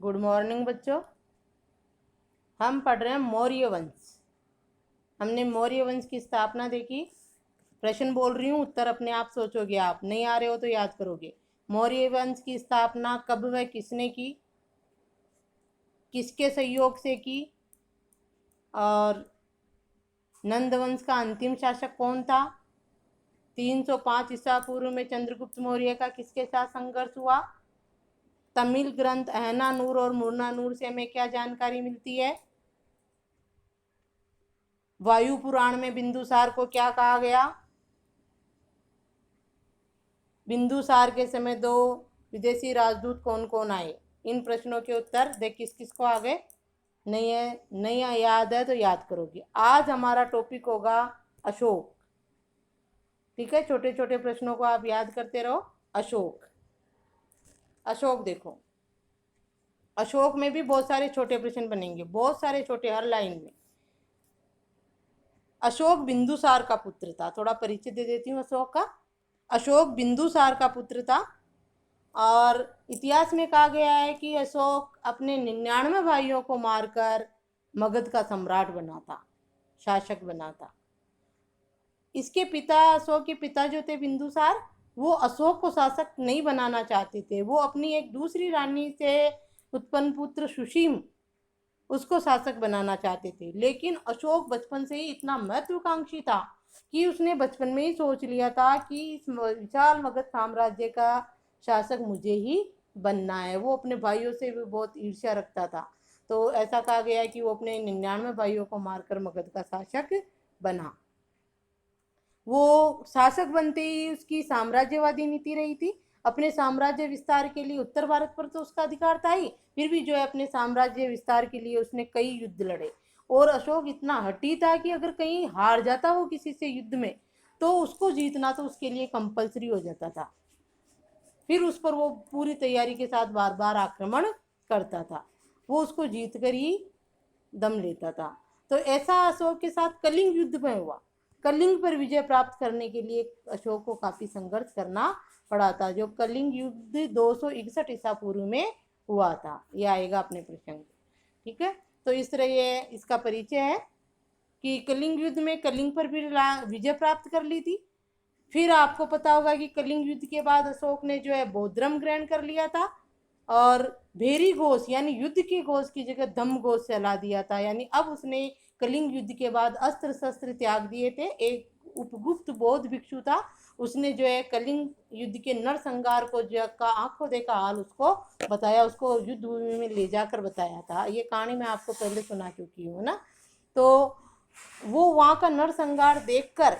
Good morning बच्चों। हम पढ़ रहे हैं मौर्य वंश। हमने मौर्य वंश की स्थापना देखी। प्रश्न बोल रही हूँ, उत्तर अपने आप सोचोगे। आप नहीं आ रहे हो तो याद करोगे। मौर्य वंश की स्थापना कब व किसने की, किसके सहयोग से की, और नंद वंश का अंतिम शासक कौन था। 305 ईसा पूर्व में चंद्रगुप्त मौर्य का किसके साथ संघर्ष हुआ। तमिल ग्रंथ अहनानूर और मुर्नानूर से हमें क्या जानकारी मिलती है। वायु पुराण में बिंदुसार को क्या कहा गया। बिंदुसार के समय 2 विदेशी राजदूत कौन कौन आए। इन प्रश्नों के उत्तर देख किस किस को आ गए। नहीं है, नहीं याद है तो याद करोगे। आज हमारा टॉपिक होगा अशोक। ठीक है, छोटे छोटे प्रश्नों को आप याद करते रहो। अशोक, अशोक देखो, अशोक में भी बहुत सारे छोटे प्रश्न बनेंगे, बहुत सारे छोटे, हर लाइन में। अशोक बिंदुसार का पुत्र था। थोड़ा परिचय दे देती हूँ अशोक का। अशोक बिंदुसार का पुत्र था और इतिहास में कहा गया है कि अशोक अपने 99 भाइयों को मारकर मगध का सम्राट बना था, शासक बना था। इसके पिता, अशोक के पिता जो थे बिंदुसार, वो अशोक को शासक नहीं बनाना चाहते थे। वो अपनी एक दूसरी रानी से उत्पन्न पुत्र सुशीम, उसको शासक बनाना चाहते थे। लेकिन अशोक बचपन से ही इतना महत्वाकांक्षी था कि उसने बचपन में ही सोच लिया था कि इस विशाल मगध साम्राज्य का शासक मुझे ही बनना है। वो अपने भाइयों से भी बहुत ईर्ष्या रखता था। तो ऐसा कहा गया है कि वो अपने 99 भाइयों को मारकर मगध का शासक बना। वो शासक बनते ही उसकी साम्राज्यवादी नीति रही थी। अपने साम्राज्य विस्तार के लिए उत्तर भारत पर तो उसका अधिकार था ही, फिर भी जो है अपने साम्राज्य विस्तार के लिए उसने कई युद्ध लड़े। और अशोक इतना हठी था कि अगर कहीं हार जाता वो किसी से युद्ध में, तो उसको जीतना तो उसके लिए कंपलसरी हो जाता था। फिर उस पर वो पूरी तैयारी के साथ बार बार आक्रमण करता था। वो उसको जीत कर ही दम लेता था। तो ऐसा अशोक के साथ कलिंग युद्ध में हुआ। कलिंग पर विजय प्राप्त करने के लिए अशोक को काफी संघर्ष करना पड़ा था। जो कलिंग युद्ध 261 ईसा पूर्व में हुआ था, ये आएगा अपने प्रसंग। ठीक है, तो इस तरह ये इसका परिचय है कि कलिंग युद्ध में कलिंग पर भी विजय प्राप्त कर ली थी। फिर आपको पता होगा कि कलिंग युद्ध के बाद अशोक ने जो है बौद्धर्म ग्रहण कर लिया था और भेरी घोष यानी युद्ध के घोष की जगह धम्म घोष चला दिया था। यानी अब उसने कलिंग युद्ध के बाद अस्त्र शस्त्र त्याग दिए थे। एक उपगुप्त बौद्ध भिक्षु था, उसने जो है कलिंग युद्ध के नरसंहार को जो का आंखों देखा हाल उसको बताया, उसको युद्ध भूमि में ले जाकर बताया था। ये कहानी मैं आपको पहले सुना चुकी हूँ ना। तो वो वहाँ का नरसंहार देखकर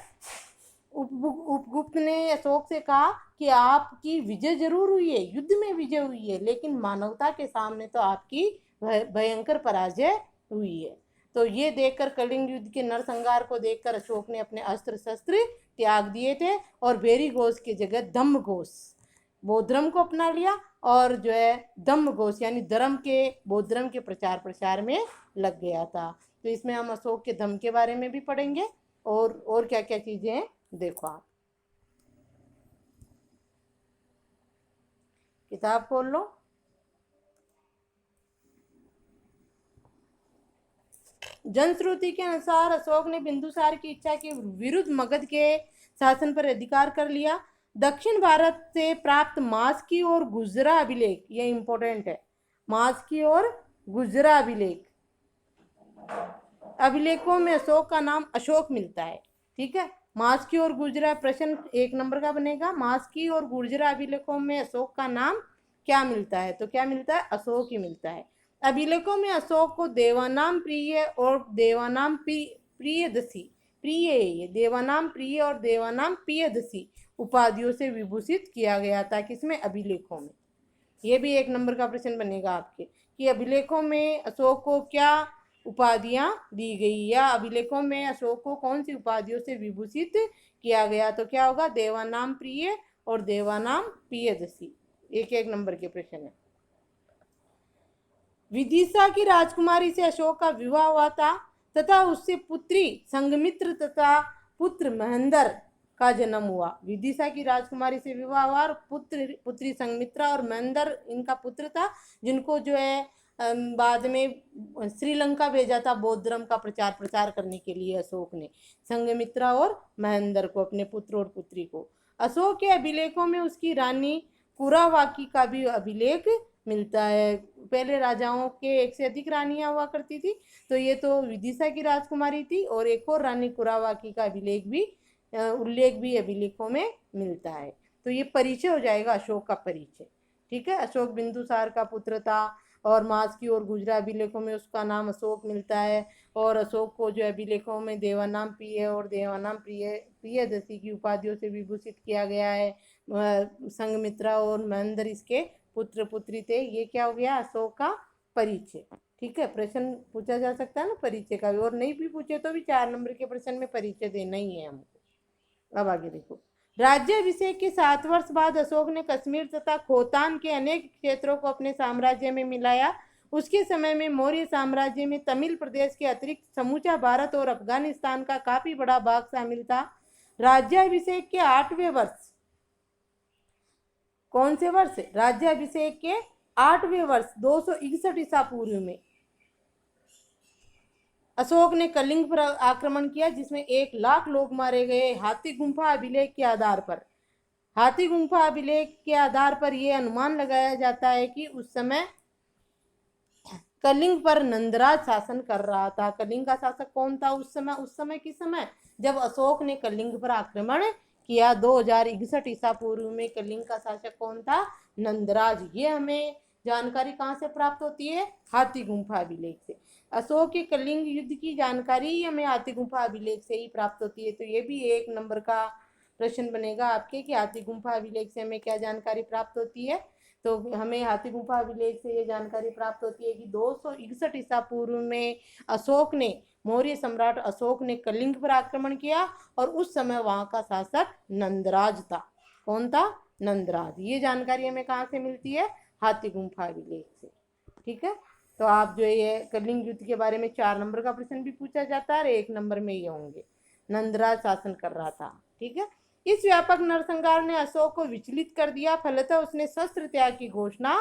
उपगुप्त ने अशोक से कहा कि आपकी विजय जरूर हुई है, युद्ध में विजय हुई है, लेकिन मानवता के सामने तो आपकी भयंकर पराजय हुई है। तो ये देखकर कलिंग युद्ध के नरसंहार को देखकर अशोक ने अपने अस्त्र शस्त्र त्याग दिए थे और भेरी घोष की जगह धम्म घोष, बौद्ध धर्म को अपना लिया और जो है धम्म घोष यानी धर्म के, बौद्ध धर्म के प्रचार प्रसार में लग गया था। तो इसमें हम अशोक के धम्म के बारे में भी पढ़ेंगे और क्या क्या चीजें हैं देखो। आप किताब खोल लो। जनश्रुति के अनुसार अशोक ने बिंदुसार की इच्छा के विरुद्ध मगध के शासन पर अधिकार कर लिया। दक्षिण भारत से प्राप्त मास्की और गुजरा अभिलेख, ये इंपॉर्टेंट है, मास्की और गुजरा अभिलेख, अभिलेखों में अशोक का नाम अशोक मिलता है। ठीक है, मास्की और गुर्जरा, प्रश्न 1 नंबर का बनेगा। मास्की और गुर्जरा अभिलेखों में अशोक का नाम क्या मिलता है, तो क्या मिलता है, अशोक ही मिलता है। अभिलेखों में अशोक को देवानाम प्रिय और देवानाम प्रियदसी, प्रिय, ये देवानाम प्रिय और देवानाम प्रियदसी उपाधियों से विभूषित किया गया था। किसमें, अभिलेखों में। ये भी 1 नंबर का प्रश्न बनेगा आपके कि अभिलेखों में अशोक को क्या उपाधियां दी गई, या अभिलेखों में अशोक को कौन सी उपाधियों से विभूषित किया गया, तो क्या होगा, देवानाम प्रिय और देवानाम प्रियदसी। 1 नंबर के प्रश्न है। विदिशा की राजकुमारी से अशोक का विवाह हुआ था तथा उससे पुत्री संघमित्र तथा पुत्र महेंद्र का जन्म हुआ। विदिशा की राजकुमारी से विवाह हुआ और पुत्री संघमित्रा और महेंद्र इनका पुत्र था, जिनको जो है बाद में श्रीलंका भेजा था बौद्ध धर्म का प्रचार प्रसार करने के लिए अशोक ने, संघमित्रा और महेंद्र को, अपने पुत्र और पुत्री को। अशोक के अभिलेखों में उसकी रानी कुरावाकी का भी अभिलेख मिलता है। पहले राजाओं के एक से अधिक रानियां हुआ करती थी, तो ये तो विदिशा की राजकुमारी थी, और एक और रानी कुरावाकी का अभिलेख भी उल्लेख भी अभिलेखों में मिलता है। तो ये परिचय हो जाएगा अशोक का परिचय। ठीक है, अशोक बिंदुसार का पुत्र था और मास्की और गुजरा अभिलेखों में उसका नाम अशोक मिलता है, और अशोक को जो अभिलेखों में देवानाम प्रिय और देवानाम प्रियदर्शी की उपाधियों से विभूषित किया गया है। संघमित्रा और महेंद्र इसके पुत्र पुत्री थे। ये क्या हो गया, अशोक का परिचय। ठीक है, प्रश्न पूछा जा सकता है ना परिचय का भी, और नहीं भी पूछे तो भी 4 नंबर के प्रश्न में परिचय देना ही है हमको। अब आगे देखो, राज्याभिषेक के 7 वर्ष बाद अशोक ने कश्मीर तथा खोतान के अनेक क्षेत्रों को अपने साम्राज्य में मिलाया। उसके समय में मौर्य साम्राज्य में तमिल प्रदेश के अतिरिक्त समूचा भारत और अफगानिस्तान का काफी बड़ा भाग शामिल था। राज्याभिषेक के 8वें वर्ष, कौन से वर्ष, राज्याभिषेक के 8वें वर्ष 261 ईसा पूर्व में अशोक ने कलिंग पर आक्रमण किया, जिसमें 1 लाख लोग मारे गए। हाथी गुम्फा अभिलेख के आधार पर, हाथी गुम्फा अभिलेख के आधार पर यह अनुमान लगाया जाता है कि उस समय कलिंग पर नंदराज शासन कर रहा था। कलिंग का शासक कौन था उस समय? उस समय किस समय, जब अशोक ने कलिंग पर आक्रमण किया 2061 ईसा पूर्व में। कलिंग का शासक कौन था? नंदराज। ये हमें जानकारी कहाँ से प्राप्त होती है? हाथी गुम्फा अभिलेख से। अशोक के कलिंग युद्ध की जानकारी हमें हाथी गुम्फा अभिलेख से ही प्राप्त होती है। तो ये भी 1 नंबर का प्रश्न बनेगा आपके कि हाथी गुम्फा अभिलेख से हमें क्या जानकारी प्राप्त होती है। तो हमें हाथी गुम्फा अभिलेख से ये जानकारी प्राप्त होती है कि 261 ईसा पूर्व में अशोक ने, मौर्य सम्राट अशोक ने कलिंग पर आक्रमण किया, और उस समय वहां का शासक नंदराज था। कौन था? नंदराज। ये जानकारी हमें कहाँ से मिलती है? हाथी गुम्फा अभिलेख से। ठीक है, तो आप जो ये कलिंग युद्ध के बारे में 4 नंबर का प्रश्न भी पूछा जाता है, और 1 नंबर में ये होंगे। नंदराज शासन कर रहा था। ठीक है, इस व्यापक नरसंहार ने अशोक को विचलित कर दिया, फलतः उसने शस्त्र त्याग की घोषणा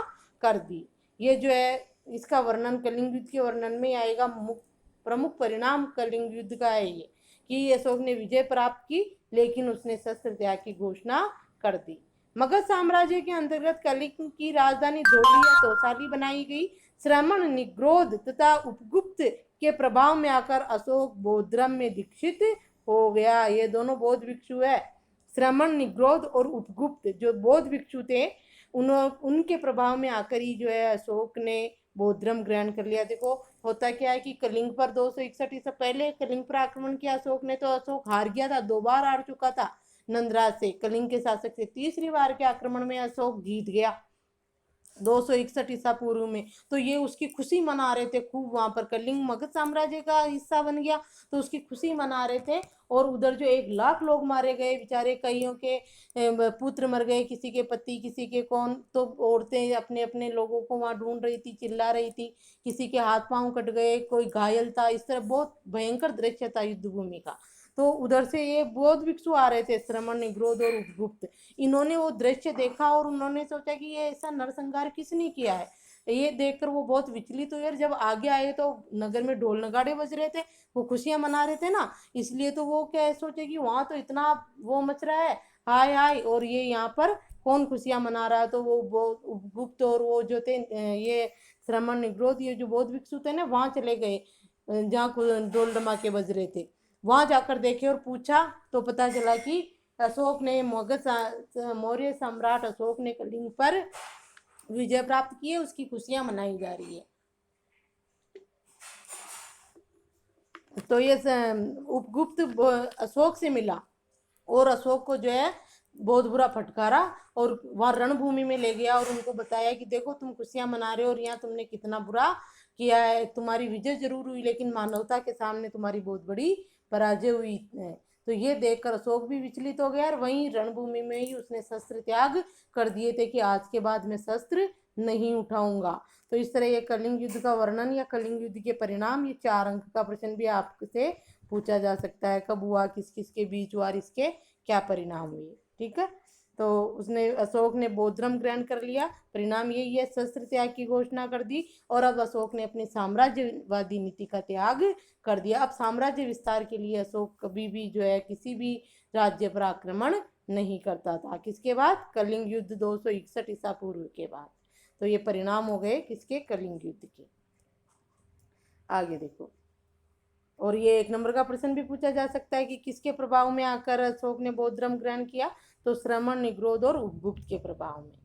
कर दी। ये जो है इसका वर्णन कलिंग युद्ध के वर्णन में आएगा। प्रमुख परिणाम कलिंग युद्ध का है ये कि अशोक ने विजय प्राप्त की, लेकिन उसने शस्त्र त्याग की घोषणा कर दी। मगध साम्राज्य के अंतर्गत कलिंग की राजधानी धोबी या तौसाली बनाई गई। श्रमण, निग्रोध तथा उपगुप्त के प्रभाव में आकर अशोक बौद्ध धर्म में दीक्षित हो गया। ये दोनों बौद्ध भिक्षु है, श्रमण, निग्रोध और उपगुप्त, जो बौद्ध भिक्षु थे, उनके प्रभाव में आकर ही जो है अशोक ने बौद्ध धर्म ग्रहण कर लिया। देखो होता क्या है कि कलिंग पर 261 ईसा पहले कलिंग पर आक्रमण किया अशोक ने, तो अशोक हार गया था, 2 बार हार चुका था नंदराज से, कलिंग के शासक से। तीसरी बार के आक्रमण में अशोक जीत गया 261 ईसा पूर्व में। तो ये उसकी खुशी मना रहे थे खूब, वहां पर कलिंग मगध साम्राज्य का हिस्सा बन गया, तो उसकी खुशी मना रहे थे। और उधर जो 1 लाख लोग मारे गए बेचारे, कईयों के पुत्र मर गए, किसी के पति, किसी के कौन, तो औरतें अपने अपने लोगों को वहां ढूंढ रही थी, चिल्ला रही थी, किसी के हाथ पांव कट गए, कोई घायल था। इस तरह बहुत भयंकर दृश्य था युद्ध भूमि का। तो उधर से ये बौद्ध भिक्षु आ रहे थे, श्रमण, निग्रोध और उपगुप्त। इन्होंने वो दृश्य देखा और उन्होंने सोचा कि ये ऐसा नरसंहार किसने किया है। ये देखकर वो बहुत विचलित हुए। जब आगे आए तो नगर में ढोल नगाड़े बज रहे थे, वो खुशियां मना रहे थे ना, इसलिए तो वो क्या सोचे कि वहां तो इतना वो मच रहा है, हाय हाय, और ये यहाँ पर कौन खुशियां मना रहा है। तो वो उपगुप्त और वो जो थे ये श्रमण, निग्रोध, ये जो बौद्ध भिक्षु थे ना, वहां चले गए जहाँ ढोल धमाके बज रहे थे। वहां जाकर देखे और पूछा तो पता चला कि अशोक ने मौर्य सम्राट अशोक ने कलिंग पर विजय प्राप्त की है, उसकी खुशियां मनाई जा रही है। तो ये उपगुप्त अशोक से मिला और अशोक को जो है बहुत बुरा फटकारा और वहां रणभूमि में ले गया और उनको बताया कि देखो तुम खुशियां मना रहे हो और यहाँ तुमने कितना बुरा किया है। तुम्हारी विजय जरूर हुई, लेकिन मानवता के सामने तुम्हारी बहुत बड़ी पराजय हुई है। तो ये देखकर अशोक भी विचलित हो गया और वहीं रणभूमि में ही उसने शस्त्र त्याग कर दिए थे कि आज के बाद मैं शस्त्र नहीं उठाऊंगा। तो इस तरह ये कलिंग युद्ध का वर्णन या कलिंग युद्ध के परिणाम, ये 4 अंक का प्रश्न भी आपसे पूछा जा सकता है। कब हुआ, किस किस के बीच हुआ, इसके क्या परिणाम हुए। ठीक है, तो उसने अशोक ने बौद्ध धर्म ग्रहण कर लिया, परिणाम यही है, शस्त्र त्याग की घोषणा कर दी, और अब अशोक ने अपनी साम्राज्यवादी नीति का त्याग कर दिया। अब साम्राज्य विस्तार के लिए अशोक कभी भी जो है किसी भी राज्य पर आक्रमण नहीं करता था। किसके बाद? कलिंग युद्ध 261 ईसा पूर्व के बाद। तो ये परिणाम हो गए किसके? कलिंग युद्ध के। आगे देखो, और ये एक नंबर का प्रश्न भी पूछा जा सकता है कि किसके प्रभाव में आकर अशोक ने बौद्ध धर्म ग्रहण किया? तो श्रमण, निग्रोध और उपगुप्त के प्रभाव में।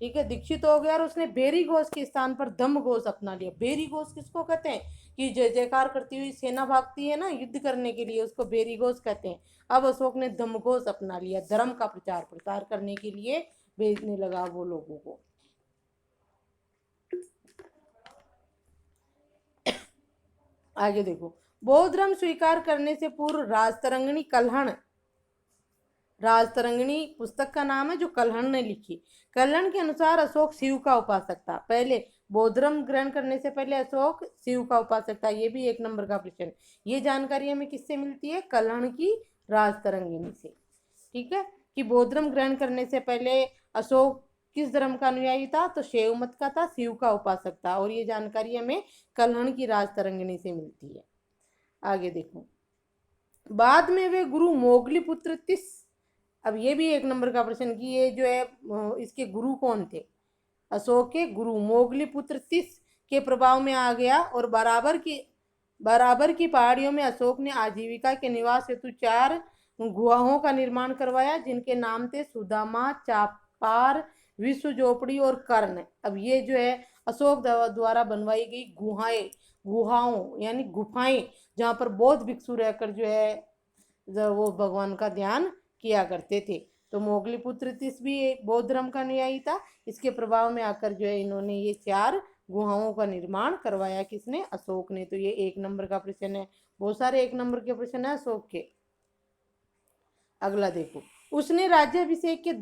ठीक है, दीक्षित हो गया और उसने बेरी घोष के स्थान पर धम्म घोष अपना लिया। बेरी घोष किसको कहते हैं? कि जय जयकार करती हुई सेना भागती है ना युद्ध करने के लिए, उसको बेरी घोष कहते हैं। अब अशोक ने धम्म घोष अपना लिया, धर्म का प्रचार प्रसार करने के लिए भेजने लगा वो लोगों को। आगे देखो, बौद्ध धर्म स्वीकार करने से पूर्व राजतरंगिणी कल्हण, राजतरंगिणी पुस्तक का नाम है जो कल्हण ने लिखी। कल्हण के अनुसार अशोक शिव का उपासक था। पहले बौद्ध धर्म ग्रहण करने से पहले अशोक शिव का उपासक था। ये भी एक नंबर का प्रश्न। ये जानकारी हमें किससे मिलती है? कल्हण की राजतरंगिणी से। ठीक है, कि बौद्ध धर्म ग्रहण करने से पहले अशोक किस धर्म का अनुयायी था? तो शैव मत का था, शिव का उपासक था। और ये जानकारी हमें कल्हण की राजतरंगिणी से मिलती है। आगे देखो, बाद में वे गुरु मोगली पुत्र तिस, अब ये भी एक नंबर का प्रश्न कि ये जो है इसके गुरु कौन थे? अशोक के गुरु मोगली पुत्र तिस के प्रभाव में आ गया, और बराबर की पहाड़ियों में अशोक ने आजीविका के निवास हेतु 4 गुहाओं का निर्माण करवाया, जिनके नाम थे सुदामा, चापार, विश्व झोपड़ी और कर्ण। अब ये जो है अशोक द्वारा बनवाई गई गुहाओं यानी गुफाएं, जहाँ पर बौद्ध भिक्षु रहकर जो है वो भगवान का ध्यान किया करते थे। तो मोगली पुत्र तिस भी एक बौद्ध धर्म का अनुयायी था। इसके प्रभाव में आकर जो है इन्होंने ये 4 गुहाओं का निर्माण करवाया। किसने? अशोक ने। तो ये एक नंबर का प्रश्न है। बहुत सारे एक नंबर के प्रश्न है अशोक के। अगला देखो, उसने राज्याभिषेक के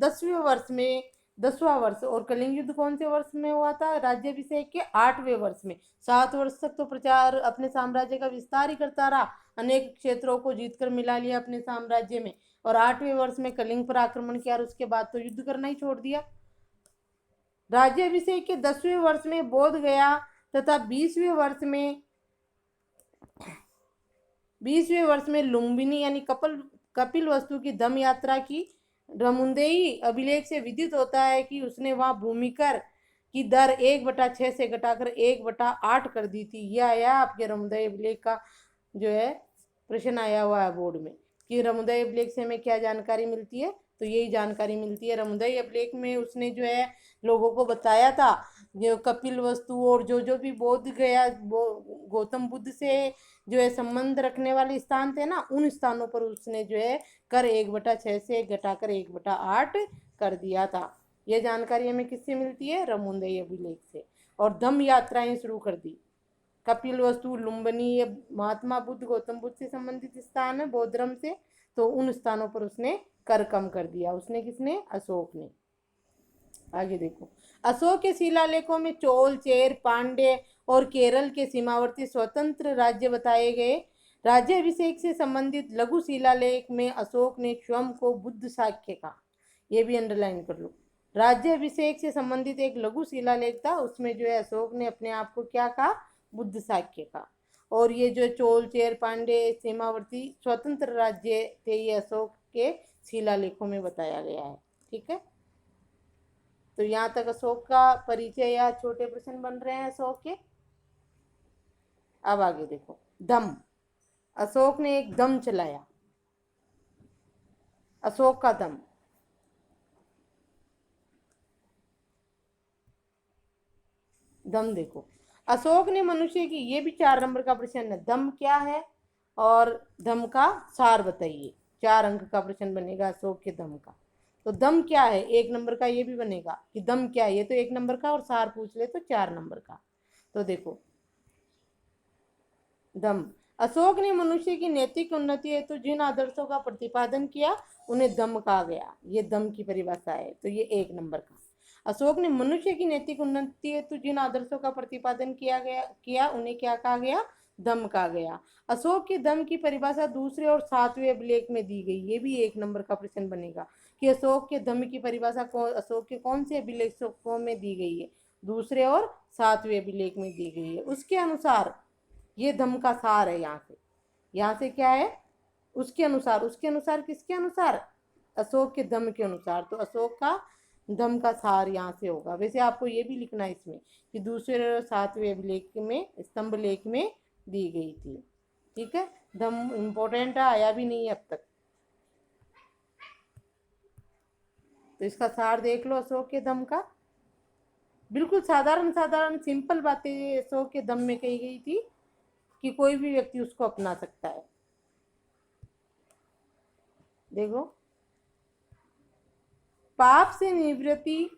10वां वर्ष, और कलिंग युद्ध कौन से वर्ष में हुआ था? राज्याभिषेक के 8वें वर्ष में। 7 वर्ष तक तो प्रचार अपने साम्राज्य का विस्तार ही करता रहा, अनेक क्षेत्रों को जीतकर मिला लिया अपने साम्राज्य में, और 8वें वर्ष में कलिंग पर आक्रमण किया, और उसके बाद तो युद्ध करना ही छोड़ दिया। राज्याभिषेक के 10वें वर्ष में बोध गया तथा 20वें वर्ष में लुम्बिनी यानी कपिल वस्तु की दम यात्रा की। रमुंदेई अभिलेख से विदित होता है कि उसने वहां भूमिकर की दर 1/6 से घटाकर 1/8 कर दी थी। यह आया आपके रमुंदेई अभिलेख का जो है प्रश्न आया हुआ है बोर्ड में, कि रमुंदेई अभिलेख से हमें क्या जानकारी मिलती है? तो यही जानकारी मिलती है। रमुंदेई अभिलेख में उसने जो है लोगों को बताया था जो कपिल वस्तु और जो भी बोध गया गौतम बुद्ध से जो है संबंध रखने वाले स्थान थे ना, उन स्थानों पर उसने जो है कर 1/6 से घटाकर 1/8 कर दिया था। यह जानकारी हमें किससे मिलती है? रमुंदेई अभिलेख से। और धम्म यात्राएं शुरू कर दी। कपिल वस्तु, लुम्बिनी, ये महात्मा बुद्ध गौतम बुद्ध से संबंधित स्थान है बौद्ध धर्म से, तो उन स्थानों पर उसने कर कम कर दिया। उसने किसने? अशोक ने। आगे देखो, अशोक के शिलालेखों में चोल, चेर, पांड्य और केरल के सीमावर्ती स्वतंत्र राज्य बताए गए। राज्याभिषेक से संबंधित लघु शिलालेख में अशोक ने स्वयं को बुद्ध शाक्य कहा। यह भी अंडरलाइन कर लो। राज्याभिषेक से संबंधित एक लघु शिलालेख था, उसमें जो है अशोक ने अपने आप को क्या कहा? बुद्ध शाक्य का। और ये जो चोल, चेर, पांड्य सीमावर्ती स्वतंत्र राज्य थे, ये अशोक के शिलालेखों में बताया गया है। ठीक है, तो यहाँ तक अशोक का परिचय या छोटे प्रश्न बन रहे हैं अशोक के। अब आगे देखो, दम। अशोक ने एक दम चलाया, अशोक का दम। दम देखो, अशोक ने मनुष्य की, ये भी 4 नंबर का प्रश्न है, दम क्या है और दम का सार बताइए। 4 अंक का प्रश्न बनेगा अशोक के दम का। तो दम क्या है? 1 नंबर का ये भी बनेगा कि दम क्या है, ये तो 1 नंबर का, और सार पूछ ले तो 4 नंबर का। तो देखो, दम, अशोक ने मनुष्य की नैतिक उन्नति हेतु जिन आदर्शों का प्रतिपादन किया उन्हें दम कहा गया। ये दम की परिभाषा है, तो ये 1 नंबर का। अशोक ने मनुष्य की नैतिक उन्नति हेतु जिन आदर्शों का प्रतिपादन किया उन्हें क्या कहा गया? दम का गया। अशोक के दम की परिभाषा दूसरे और सातवें अभिलेख में दी गई। ये भी 1 नंबर का प्रश्न बनेगा कि अशोक के दम की परिभाषा अशोक के कौन से अभिलेखों में दी गई है? दूसरे और सातवें अभिलेख में दी गई है। उसके अनुसार ये दम का सार है। यहाँ से क्या है? उसके अनुसार किसके अनुसार? अशोक के दम के अनुसार। तो अशोक का दम का सार यहाँ से होगा। वैसे आपको ये भी लिखना है इसमें कि दूसरे और सातवें अभिलेख में स्तंभ लेख में दी गई थी। ठीक है, दम इम्पोर्टेंट है, आया भी नहीं है अब तक। तो इसका सार देख लो अशोक के दम का। बिल्कुल साधारण सिंपल बातें अशोक के दम में कही गई थी कि कोई भी व्यक्ति उसको अपना सकता है। देखो, पाप से निवृत्ति,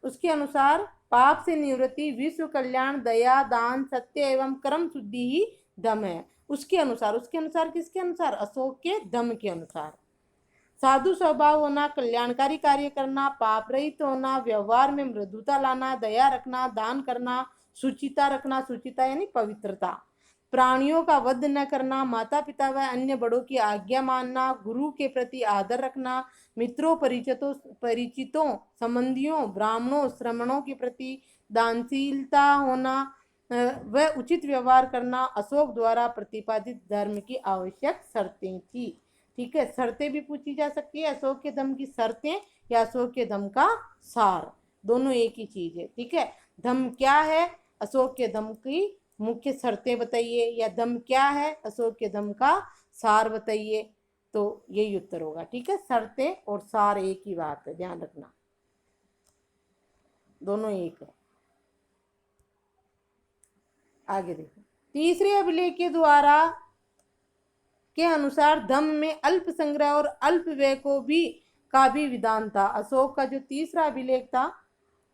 उसके अनुसार पाप से निवृत्ति, विश्व कल्याण, दया, दान, सत्य एवं कर्म शुद्धि ही दम है। उसके अनुसार किसके अनुसार? अशोक के दम के अनुसार। साधु स्वभाव होना, कल्याणकारी कार्य करना, पाप रहित होना, व्यवहार में मृदुता लाना, दया रखना, दान करना, शुचिता रखना, शुचिता यानी पवित्रता, प्राणियों का वध न करना, माता पिता व अन्य बड़ों की आज्ञा मानना, गुरु के प्रति आदर रखना, मित्रों, परिचितों, संबंधियों, ब्राह्मणों, श्रमणों के प्रति दानशीलता होना व उचित व्यवहार करना अशोक द्वारा प्रतिपादित धर्म की आवश्यक शर्तें थी। ठीक है, शर्तें भी पूछी जा सकती है, अशोक के दम की शर्तें या अशोक के दम का सार, दोनों एक ही चीज है। ठीक है, दम क्या है? अशोक के दम की मुख्य शर्तें बताइए, या दम क्या है? अशोक के दम का सार बताइए। तो यही उत्तर होगा। ठीक है, शर्तें और सार एक ही बात है, ध्यान रखना, दोनों एक है। आगे देखो, तीसरे अभिलेख के द्वारा के अनुसार दम में अल्प संग्रह और अल्प व्यय का भी विधान था। अशोक का जो तीसरा अभिलेख था,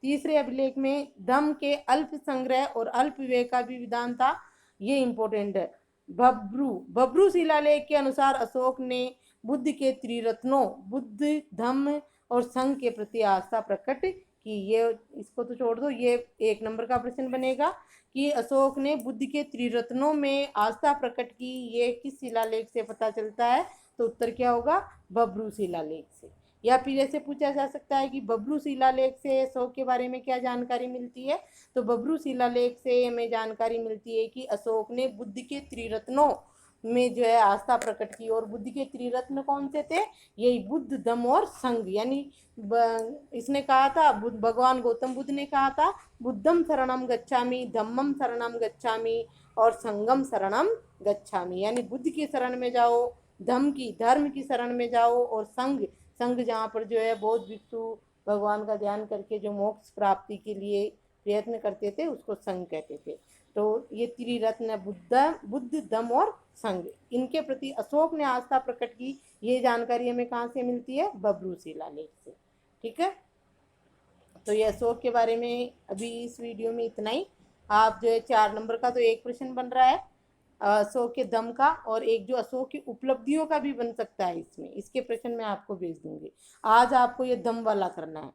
तीसरे अभिलेख में दम के अल्प संग्रह और अल्प व्यय का भी विधान था। ये इंपॉर्टेंट है। बब्रू शिलालेख के अनुसार अशोक ने बुद्ध के त्रिरत्नों बुद्ध, धम्म और संघ के प्रति आस्था प्रकट की। ये इसको तो छोड़ दो, ये 1 नंबर का प्रश्न बनेगा कि अशोक ने बुद्ध के त्रिरत्नों में आस्था प्रकट की। ये किस शिलालेख से पता चलता है? तो उत्तर क्या होगा? बब्रू शिलालेख से। या फिर ऐसे पूछा जा सकता है कि बब्रू शिलालेख से अशोक के बारे में क्या जानकारी मिलती है? तो बब्रू शिलालेख से हमें जानकारी मिलती है कि अशोक ने बुद्ध के त्रिरत्नों में जो है आस्था प्रकट की। और बुद्ध के त्रिरत्न कौन से थे? यही बुद्ध, धम्म और संघ। यानी इसने कहा था, भगवान गौतम बुद्ध ने कहा था, बुद्धम शरणम गच्छामि, धम्मम शरणम गच्छामि और संगम शरणम गच्छामि। यानी बुद्ध की शरण में जाओ, धर्म की शरण में जाओ, और संघ जहाँ पर जो है बौद्ध भिक्षु भगवान का ध्यान करके जो मोक्ष प्राप्ति के लिए प्रयत्न करते थे उसको संघ कहते थे। तो ये त्रिरत्न बुद्ध, धम्म और संघ, इनके प्रति अशोक ने आस्था प्रकट की। ये जानकारी हमें कहाँ से मिलती है? बब्रू शिलालेख से। ठीक है, तो ये अशोक के बारे में अभी इस वीडियो में इतना ही। आप जो है 4 नंबर का तो एक प्रश्न बन रहा है अशोक के दम का, और एक जो अशोक की उपलब्धियों का भी बन सकता है इसमें। इसके प्रश्न मैं आपको भेज दूंगी। आज आपको ये दम वाला करना है।